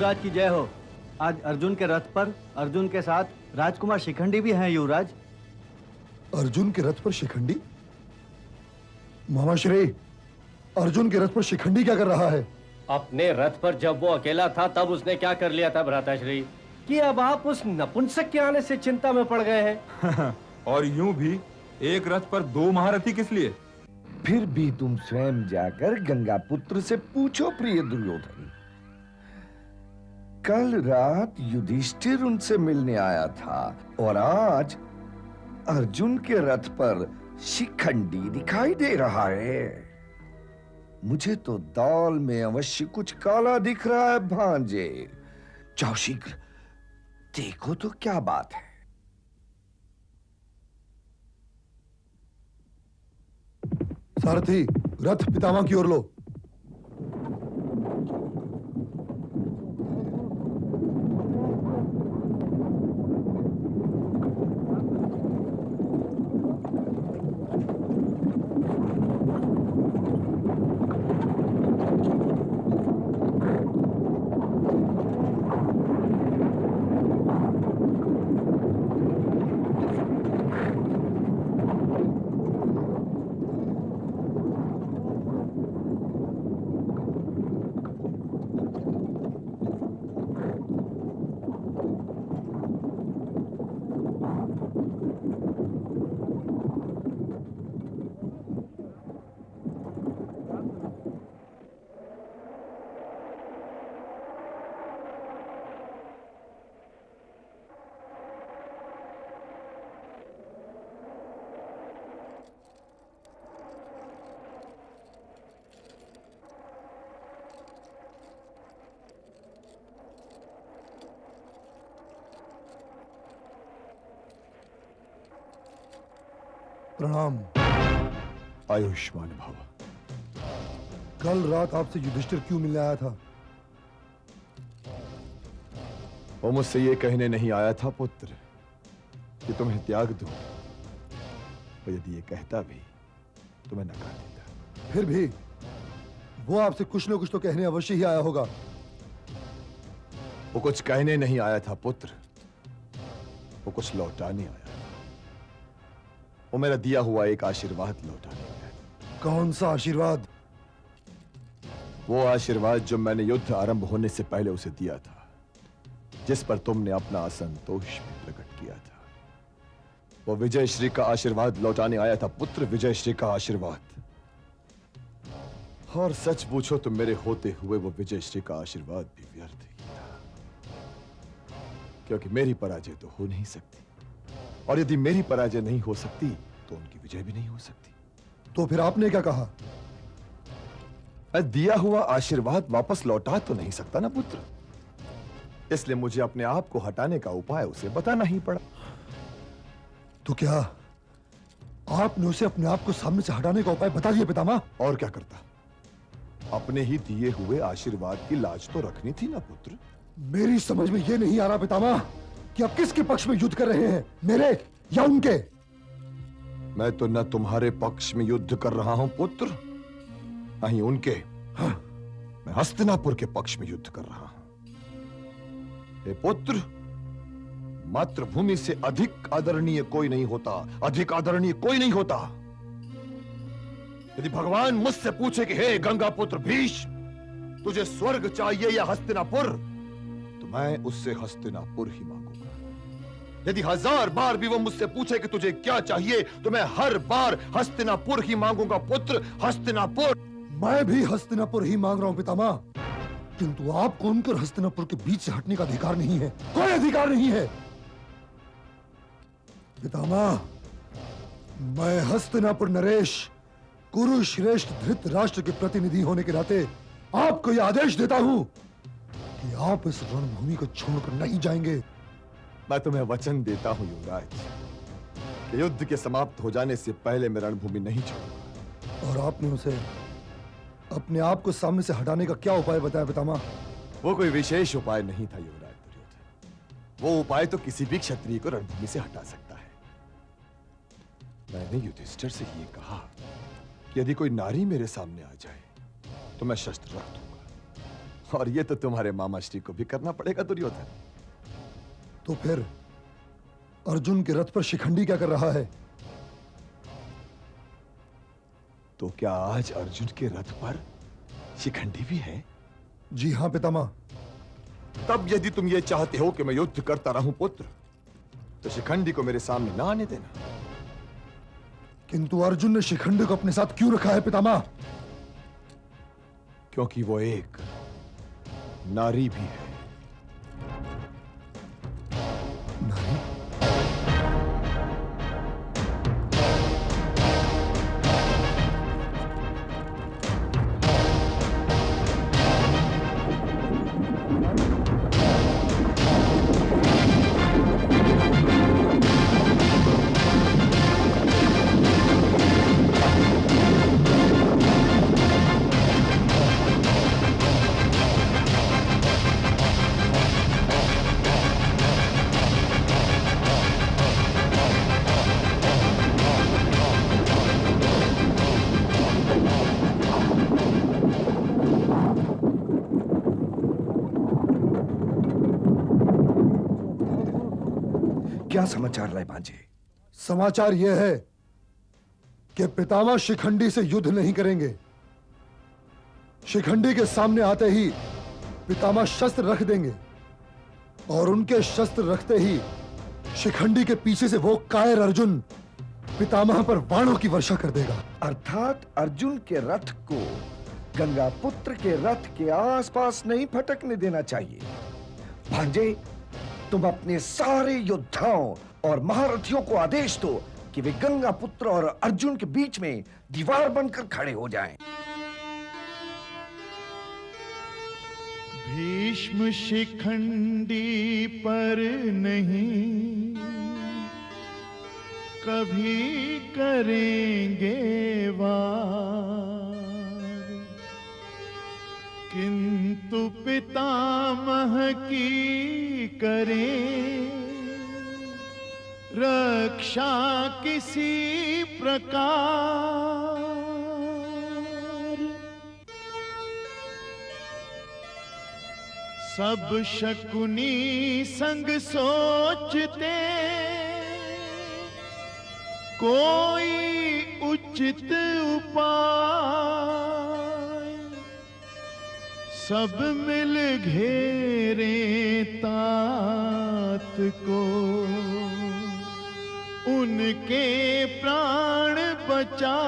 युवराज की जय हो। आज अर्जुन के रथ पर अर्जुन के साथ राजकुमार शिखंडी भी हैं युवराज। अर्जुन के रथ पर शिखंडी? मामाश्री, अर्जुन के रथ पर शिखंडी क्या कर रहा है? अपने रथ पर जब वो अकेला था तब उसने क्या कर लिया था भ्राताश्री, कि अब आप उस नपुंसक के आने से चिंता में पड़ गए हैं। और यूं भी एक रथ पर दो महारथी किस लिए? फिर भी तुम स्वयं जाकर गंगा पुत्र से पूछो प्रिय दुर्योधन। कल रात युधिष्ठिर उनसे मिलने आया था और आज अर्जुन के रथ पर शिखंडी दिखाई दे रहा है। मुझे तो दाल में अवश्य कुछ काला दिख रहा है भांजे। जाओ शीघ्र देखो तो क्या बात है। सारथी, रथ पितामह की ओर लो। प्रणाम। आयुष्मान भव। कल रात आपसे युधिष्ठिर क्यों मिलने आया था? वो मुझसे ये कहने नहीं आया था पुत्र कि तुम्हें त्याग दूं, और यदि ये कहता भी तो मैं नकार देता। फिर भी वो आपसे कुछ न कुछ तो कहने अवश्य ही आया होगा। वो कुछ कहने नहीं आया था पुत्र, वो कुछ लौटाने आया। वो मेरा दिया हुआ एक आशीर्वाद लौटाने आया। कौन सा आशीर्वाद? वो आशीर्वाद जो मैंने युद्ध आरंभ होने से पहले उसे दिया था, जिस पर तुमने अपना असंतोष भी प्रकट किया था। वो विजय श्री का आशीर्वाद लौटाने आया था पुत्र, विजय श्री का आशीर्वाद। और सच पूछो तो मेरे होते हुए वो विजय श्री का आशीर्वाद भी व्यर्थ ही था, क्योंकि मेरी पराजय तो हो नहीं सकती, और यदि मेरी पराजय नहीं हो सकती तो उनकी विजय भी नहीं हो सकती। तो फिर आपने क्या कहा? मैं दिया हुआ आशीर्वाद वापस लौटा तो नहीं सकता ना पुत्र, इसलिए मुझे अपने आप को हटाने का उपाय उसे बताना ही पड़ा। तो क्या आपने उसे अपने आप को सामने से हटाने का उपाय बता दिया पितामह? और क्या करता, अपने ही दिए हुए आशीर्वाद की लाज तो रखनी थी ना पुत्र। मेरी समझ में यह नहीं आ रहा पितामह कि आप किसके पक्ष में युद्ध कर रहे हैं, मेरे या उनके? मैं तो न तुम्हारे पक्ष में युद्ध कर रहा हूं पुत्र, न ही उनके। हाँ? मैं हस्तिनापुर के पक्ष में युद्ध कर रहा हूं। हे पुत्र, मातृभूमि से अधिक आदरणीय कोई नहीं होता, अधिक आदरणीय कोई नहीं होता। यदि भगवान मुझसे पूछे कि हे गंगा पुत्र भीष्म, तुझे स्वर्ग चाहिए या हस्तिनापुर, तो मैं उससे हस्तिनापुर ही मांगूंगा। यदि 1000 बार भी वो मुझसे पूछे कि तुझे क्या चाहिए, तो मैं हर बार हस्तिनापुर ही मांगूंगा पुत्र, हस्तिनापुर। मैं भी हस्तिनापुर ही मांग रहा हूं पितामह, किंतु आपको उनकर हस्तिनापुर के बीच से हटने का अधिकार नहीं है, कोई अधिकार नहीं है। पितामह, मैं हस्तिनापुर नरेश, कुरुश्रेष्ठ धृतराष्ट्र के प्रतिनिधि होने के नाते आपको यह आदेश देता हूं कि आप इस रणभूमि को छोड़कर नहीं जाएंगे। मैं तुम्हें वचन देता हूं युवराज कि युद्ध के समाप्त हो जाने से पहले मैं रणभूमि नहीं छोड़ूंगा। और आपने उसे अपने आप को सामने से हटाने का क्या उपाय बताया पितामह? वो कोई विशेष उपाय नहीं था युवराज दुर्योधन। वो उपाय तो किसी भी क्षत्रिय को रणभूमि से हटा सकता है। मैंने युधिष्ठिर से ये कहा कि यदि कोई नारी मेरे सामने आ जाए तो मैं शस्त्र रख दूंगा, और ये तो तुम्हारे मामा श्री को भी करना पड़ेगा दुर्योधन। तो फिर अर्जुन के रथ पर शिखंडी क्या कर रहा है? तो क्या आज अर्जुन के रथ पर शिखंडी भी है? जी हां पितामह। तब यदि तुम ये चाहते हो कि मैं युद्ध करता रहूं पुत्र, तो शिखंडी को मेरे सामने ना आने देना। किंतु अर्जुन ने शिखंडी को अपने साथ क्यों रखा है पितामह? क्योंकि वो एक नारी भी है। नारी? क्या समाचार लाए भांजे? समाचार यह है कि पितामह शिखंडी से युद्ध नहीं करेंगे। शिखंडी के सामने आते ही पितामह शस्त्र रख देंगे और उनके शस्त्र रखते ही शिखंडी के पीछे से वो कायर अर्जुन पितामह पर बाणों की वर्षा कर देगा। अर्थात अर्जुन के रथ को गंगा पुत्र के रथ के आसपास नहीं फटकने देना चाहिए। भांजे, तुम अपने सारे योद्धाओं और महारथियों को आदेश दो कि वे गंगा पुत्र और अर्जुन के बीच में दीवार बनकर खड़े हो जाएं। भीष्म शिखंडी पर नहीं कभी करेंगे वार, किंतु पितामह की करें रक्षा किसी प्रकार। सब शकुनी संग सोचते कोई उचित उपाय, सब मिल घेरे तात को उनके प्राण बचा।